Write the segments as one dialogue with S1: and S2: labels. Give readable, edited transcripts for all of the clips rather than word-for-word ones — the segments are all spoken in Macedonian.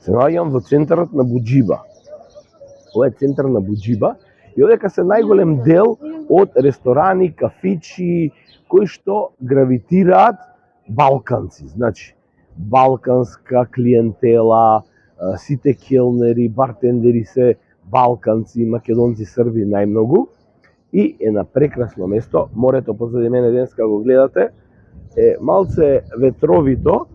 S1: Се наоѓам во центарот на Буџиба. Ова е центар на Буџиба и овдека се најголем дел од ресторани, кафичи, кои што гравитираат балканци. Значи, балканска клиентела, сите келнери, бартендери се балканци, македонци, срби најмногу. И е на прекрасно место. Морето позади мене денеска го гледате. Е малце ветровито,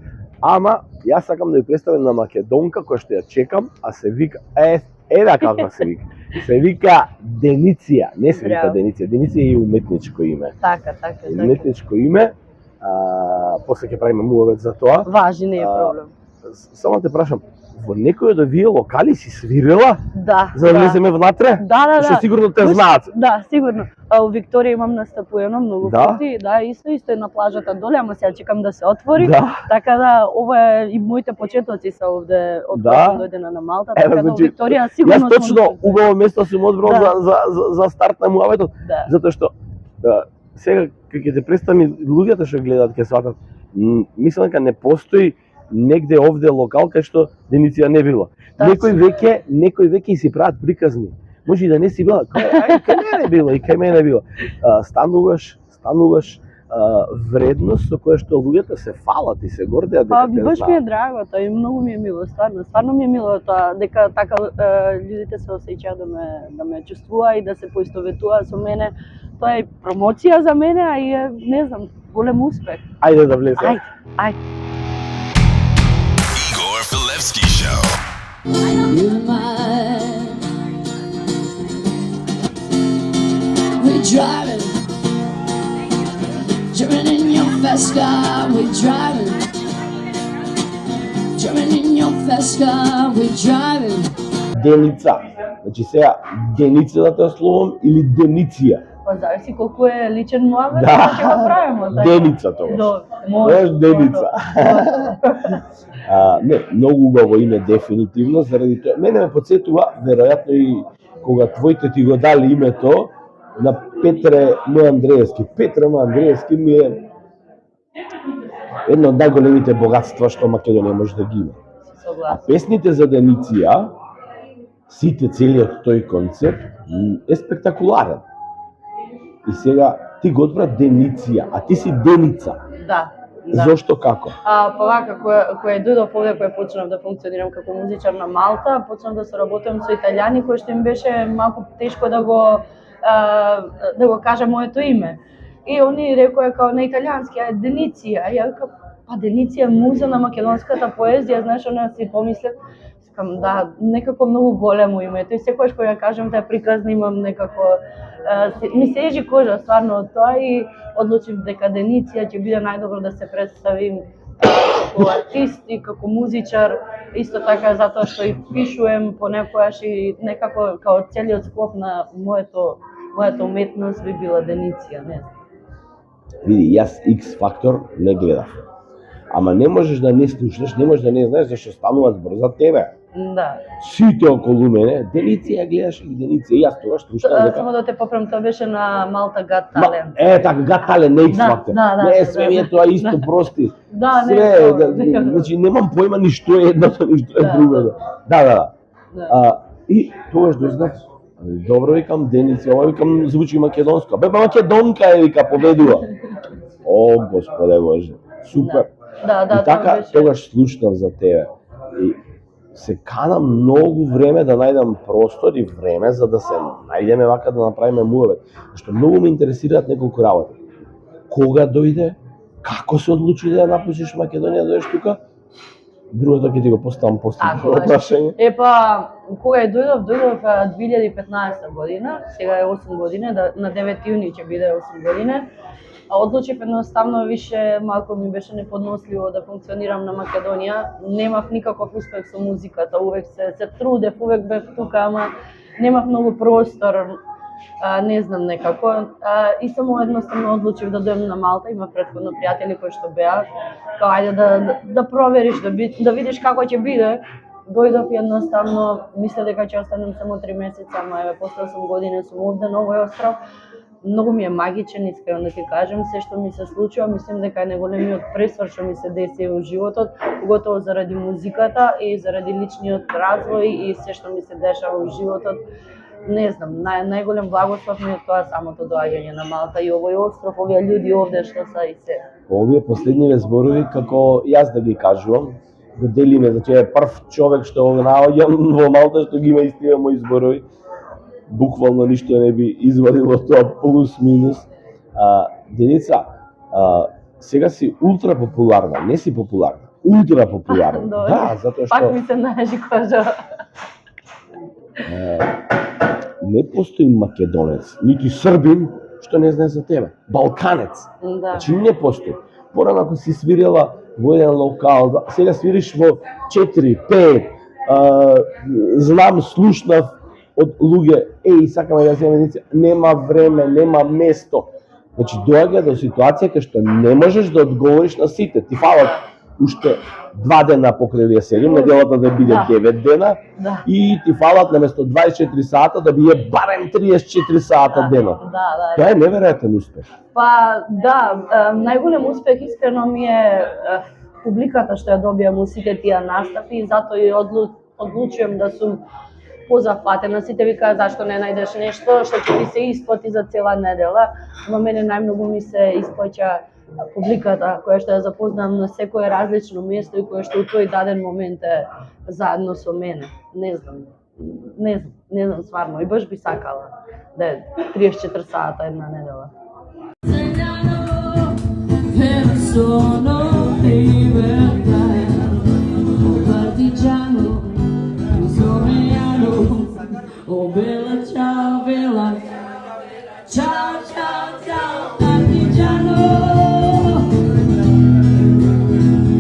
S1: ама јас сакам да ја представам на македонка која што ја чекам, а се вика еда каква се вика. Се вика Дениция, не се вика Дениция. Дениция е уметничко име.
S2: Така.
S1: Уметничко име. После ќе правиме муавет за тоа.
S2: Важи, не е проблем.
S1: Само те прашам, во некој од овие локали си свирила?
S2: Да.
S1: За да влеземе внатре?
S2: Да.
S1: Што сигурно те знаат.
S2: Да, сигурно. Во Викторија имам настапувано многу пати, да, исто е на плажата доле, ама сега чекам да се отвори.
S1: Да.
S2: Така да, ова и моите почетоци се овде од кога сум дојдена на Малта, така да во Викторија сигурно.
S1: Јас точно убаво место сум одбрал за старт на муаветот, затоа што сега кога ќе те представам луѓето што гледаат ќе сватат, мислам дека не постои негде овде локал кај што Дениция не било. Некои веќе си прават приказни. Може и да не си била, кај мене било и кај мене било. Стануваш вредност со која што луѓето се фалат и се гордеат дека те знаат.
S2: Баш ми е драго тоа и многу ми е мило, стварно ми е мило тоа дека така луѓето се осеќаат да ме чувствува и да се поистоветува со мене. Тоа е промоција за мене, а и не знам, голем успех.
S1: Ајде да влеземе.
S2: Ајде.
S3: Igor Filevski Show.
S4: We're driving in your fast car. We're driving in your fast car. We're driving.
S1: Деница. Значи сега Деница да те ословам или Дениция?
S2: Па зависи колку е личен муавет, ќе го правиме.
S1: Деница тоа.
S2: Може
S1: Деница. Не, многу убаво име дефинитивно, заради тоа. Мене ме потсетува, веројатно и кога твоите ти го дали името на Петре М. Андреевски. Петре М. Андреевски ми е едно од најголемите богатства што Македонија може да ги има. А песните за Дениция, сите целиот тој концепт е спектакуларен. И сега ти го одбра Дениция, а ти си Деница.
S2: Да.
S1: Зошто, како?
S2: Па вака, кој дојдов овде, кој почнав да функционирам како музичар на Малта, почнав да соработувам со италијани, кој што им беше малку тешко да го кажа моето име. И они рекоа као на италијански, Дениция. Ја викам, па Дениция е муза на македонската поезија, знаеш, она си помислев, скам, да, некако многу големо името и секогаш кога ја кажам таа приказна имам некако ми се ежи кожа стварно од тоа и одлучив дека Дениция ќе биде најдобро да се представим како артист и како музичар, исто така затоа што и пишувам понекогаш и некако као целиот склоп на мојата уметност би била Дениция, не знам.
S1: Види, јас X Factor не гледав. Ама не можеш да не слушнеш, не можеш да не знаеш зашто стануваат збор за тебе.
S2: Да.
S1: Сите околу мене, Дениция гледаш или Дениция, јас тогаш слушнав дека.
S2: Само да те поправам, тоа беше на Malta Got Talent.
S1: Така, Got Talent, не X Factor. Не, све ми е тоа исто, прости.
S2: Да,
S1: све, значи немам појма ни што е едното, ни што е другото. Да. И тогаш дознав, добро викам Дениция, ова викам звучи македонско. Бе, македонка е, вика, победува. О, Господе Боже, супер.
S2: Да,
S1: и така, тогаш слушнав за тебе. И се канам многу време да најдам простор и време за да се најдеме вака да направиме муавет. Што многу ме интересираат неколку работи. Кога дојде? Како се одлучи да ја напуштиш Македонија, дојдеш тука? Другото ќе ти го поставам после прашање.
S2: Епа, кога дојдов 2015 година, сега е 8 години, на 9 јуни ќе биде 8 години. Одлучив едноставно више малку ми беше неподносливо да функционирам на Македонија. Немав никаков успех со музиката, увек се трудев, увек бев тука, ама немав многу простор, не знам некако. И само едноставно одлучив да дојдам на Малта, има претходно пријатели кои што беа, као ајде да провериш, да видиш како ќе биде. Дојдов едноставно, мислев дека ќе останем само 3 месеца, ама еве после 8 години сум овде на овој остров. многу ми е магичен, искрено да ти кажам, се што ми се случува, мислам дека е најголемиот пресвар што ми се деси во животот, поготово заради музиката и заради личниот развој и се што ми се дешава во животот. Не знам, најголем благослов ми е тоа самото доаѓање на Малта и овој остров, овие луѓе овде што се и се.
S1: Овие последниве зборови, како јас да ги кажувам, го делиме, значи е прв човек што го наоѓам во Малта што ги има истиве мои зборови. Буквално ништо не би извадило тоа плюс минус. Деница, сега си ултра популарна, не си популарна, ултра популарна. Да, затоа што
S2: Пак ми се најжи кожа.
S1: не постои македонец, нити србин што не знае за тебе. Балканец.
S2: Да.
S1: Значи не постои. Порано ако си свирила во еден локал, сега свириш во 4, 5, знам, слушнав од луѓе, сакаме да земеме деница, нема време, нема место. Значи доаѓа до ситуација кај што не можеш да одговориш на сите. Ти фалат уште 2 дена покрај вие седим, неделата да биде 9 дена, и ти фалат наместо 24 сата да биде барем 34 сата дена. Тоа е неверојатен успех.
S2: Па да, најголем успех искрено ми е публиката што ја добијам во сите тие настапи и затоа и одлучувам да сум позафатена. Сите викаат зашто не најдеш нешто што ќе ви се исплати за цела недела. Но мене најмногу ми се исплаќа публиката која што ја запознам на секое различно место и која што у тој даден момент е заедно со мене. Не знам стварно и баш би сакала да е 34 сата една недела.
S4: Oh bella ciao bella, ciao ciao ciao partigiano,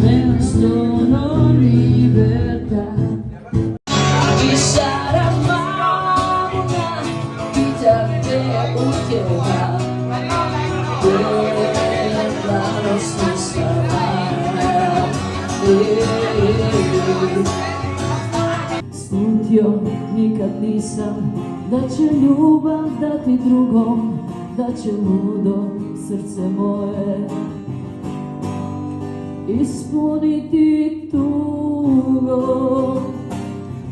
S4: bella sono libertà. Chi sarà mamma, chi ti aveva utile, bella nostra storia. Slutio nikad nisam da će ljubav dati drugom, da će ludo srce moje ispuniti tugo.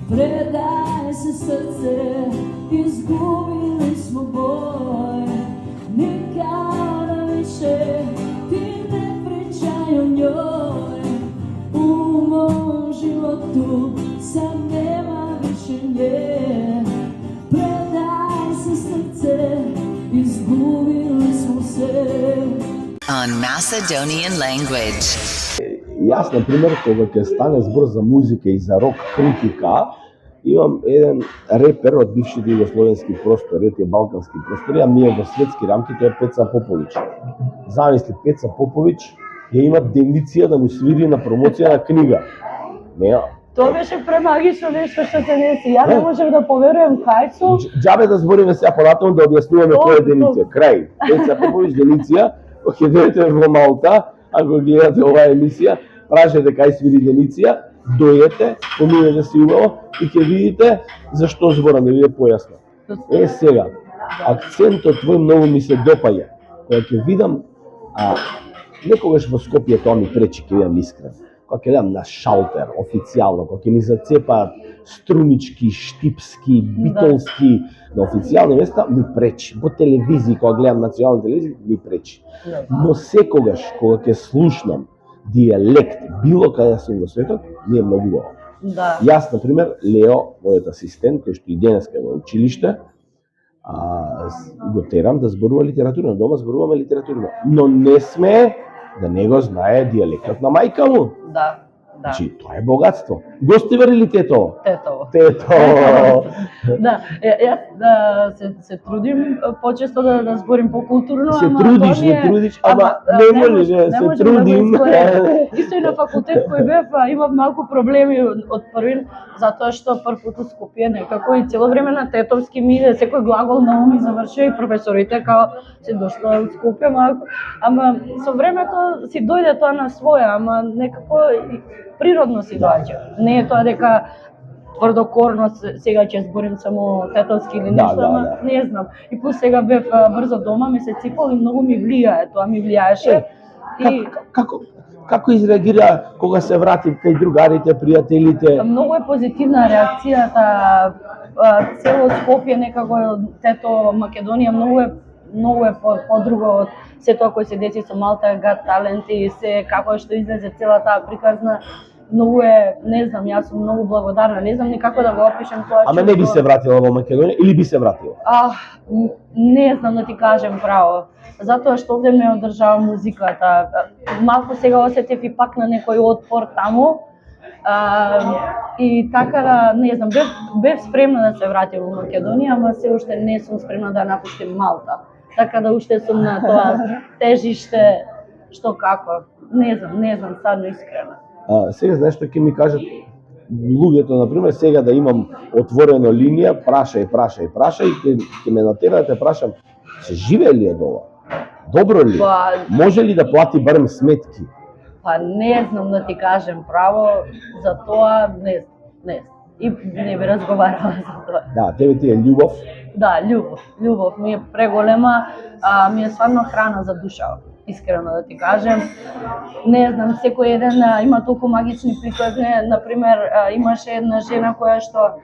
S4: Predaj se srce, izgubili smo boj, nikada više ti ne pričaj o njoj. U mom životu sad nema više nje, predaj se srce, izgubili smo se.
S5: On Macedonian language.
S1: Јас, например, кога ќе стане збор за музика и за рок критика, имам еден репер од бившите југословенски простори, тие балкански простори, а ние во светски рамки, тоа е Пеца Поповиќ. Замисли, Пеца Поповиќ ја има дендиција да му свири на промоција на книга. Неа.
S2: Тоа беше премагично нешто што се деси. Ја не можев да поверувам кај сум.
S1: Џабе да збориме сега понатаму да објаснуваме која е Деница. Крај. Пеца Поповиќ, Деница, кога ќе дојдете во Малта, ако гледате оваа емисија, прашајте кај свири Деница, дојдете, поминете си убаво и ќе видите зашто зборам, да видите појасно. Сега, акцентот твој многу ми се допаѓа. Кога ќе видам, некогаш во Скопје тоа ми пречи, ќе видам искрен. Кога ќе видам на шалтер, официјално, кога ќе ми зацепаат струнички, штипски, битолски, на официјални места, ми пречи. По телевизија, кога гледам национална телевизија, ми пречи. Но секогаш, кога ќе слушнам диалект, било каде сум во светот, ми е многу убаво.
S2: Да.
S1: Јас, например, Лео, мојот асистент, кој што и денеска е во училиште, го терам да зборува литературно. Дома зборуваме литературно. Но не сме да не го знае диалектот на мајка му.
S2: Да.
S1: Значи, тоа е богатство. Гостивар или Тетово?
S2: Тетово.
S1: Да,
S2: јас се трудим почесто да зборим покултурно,
S1: се трудиш, ама не можеш, се трудим.
S2: Исто и на факултет кој бев, имав малку проблеми од првин, затоа што прв пат у Скопје некако и цело време на тетовски ми иде, секој глагол на ум ми завршува и професорите као се дошла од Скопје малку, ама со времето си дојде тоа на своја, ама некако природно си доаѓа. Не е тоа дека тврдокорно сега ќе зборим само тетовски или
S1: Да,
S2: нешто,
S1: да,
S2: ама
S1: да.
S2: не знам. И плюс сега бев брзо дома, ми се ципал и многу ми влијае, тоа ми влијаеше. И
S1: Како изреагира кога се врати кај другарите, пријателите?
S2: многу е позитивна реакцијата, цело Скопје некако, тето Македонија многу е подруго од се тоа кој се деси со Малта, Got Talent и се како што излезе цела таа приказна. Многу е, не знам, јас сум многу благодарна, не знам ни како да го опишем тоа.
S1: Ама не би се вратила во Македонија или би се вратила?
S2: Не знам да ти кажем право. Затоа што овде ме одржава музиката. Малку сега осетив и пак на некој отпор таму. И така да, не знам, бев спремна да се вратим во Македонија, ама се уште не сум спремна да напуштим Малта. Така да уште сум на тоа тежиште, што како. Не знам, стварно искрено.
S1: Сега знаеш што ќе ми кажат луѓето, например, сега да имам отворена линија, прашај и ќе ме натера да те прашам, се живее ли од ова? Добро ли? Може ли да плати барем сметки?
S2: Па не знам да ти кажем право, за тоа не знам. И не би разговарала за тоа.
S1: Да, тебе ти е љубов?
S2: Да, љубов ми е преголема, ми е стварно храна за душа, искрено да ти кажем. Не знам, секој еден има толку магични приказни, например, имаше една жена која што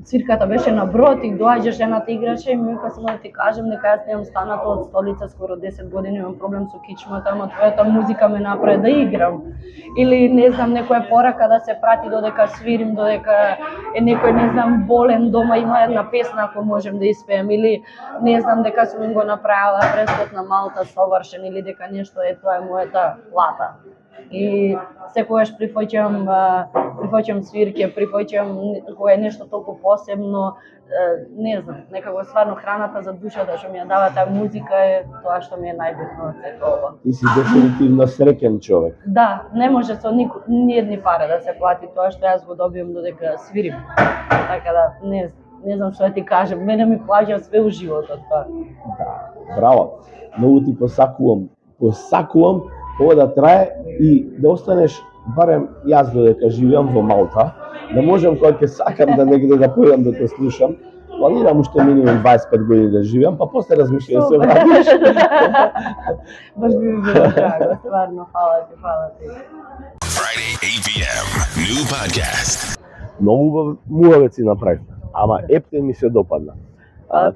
S2: цвирката беше на брод и доаѓа жената играче и ми вика само да ти кажем дека јас немам станато од столица скоро 10 години, имам проблем со кичмата, ама твојата музика ме направи да играм. Или не знам, некоја порака да се прати додека свирим, додека е некој, не знам, болен дома, има една песна ако можем да испеем, или не знам дека сум им го направила пресвет на Малта совршен, или дека нешто е тоа е мојата плата. И секогаш прифаќам свирке, прифаќам кога е нешто толку посебно, не знам, некако стварно храната за душата што ми ја дава таа музика е тоа што ми е најбитно од сето ова.
S1: Ти си дефинитивно среќен човек.
S2: Да, не може со ниедни пари да се плати тоа што јас го добиам додека свирим. Така да, не знам што да ти кажам, мене ми плаќа све у животот тоа.
S1: Да, браво. Многу ти посакувам ова да трае и да останеш барем јас додека живеам во Малта, да можам кога ќе сакам да негде да појдам да те слушам. Планирам уште минимум 25 години да живеам, па после размишлувам да се вратиш.
S2: Баш би ми било драго, стварно, фала ти.
S3: Friday, 8 p.m. New podcast.
S1: Многу муавет си направив, ама ептен ми се допадна.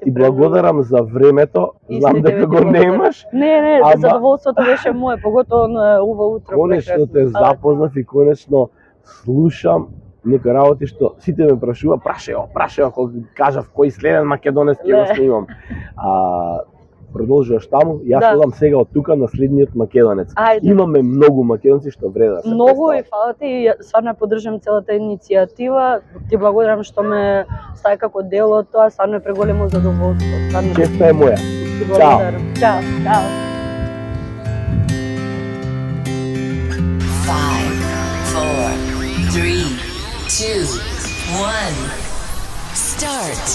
S1: Ти благодарам за времето, знам дека го немаш.
S2: Не, задоволството беше мое, поготово на ова утро.
S1: Конечно те запознав и конечно слушам некои работи што сите ме прашаја, кога кажав кој следен македонец ќе го снимам. Продолжуваш таму, јас одам сега од тука на следниот македонец. Имаме многу македонци што вреда да се
S2: многу и фала ти, стварно поддржам целата иницијатива. Ти благодарам што ме стави како дел од тоа, стварно е преголемо задоволство.
S1: Честа е моја.
S2: Ти благодарам. Чао.
S5: 5, 4, 3, 2, 1. Start.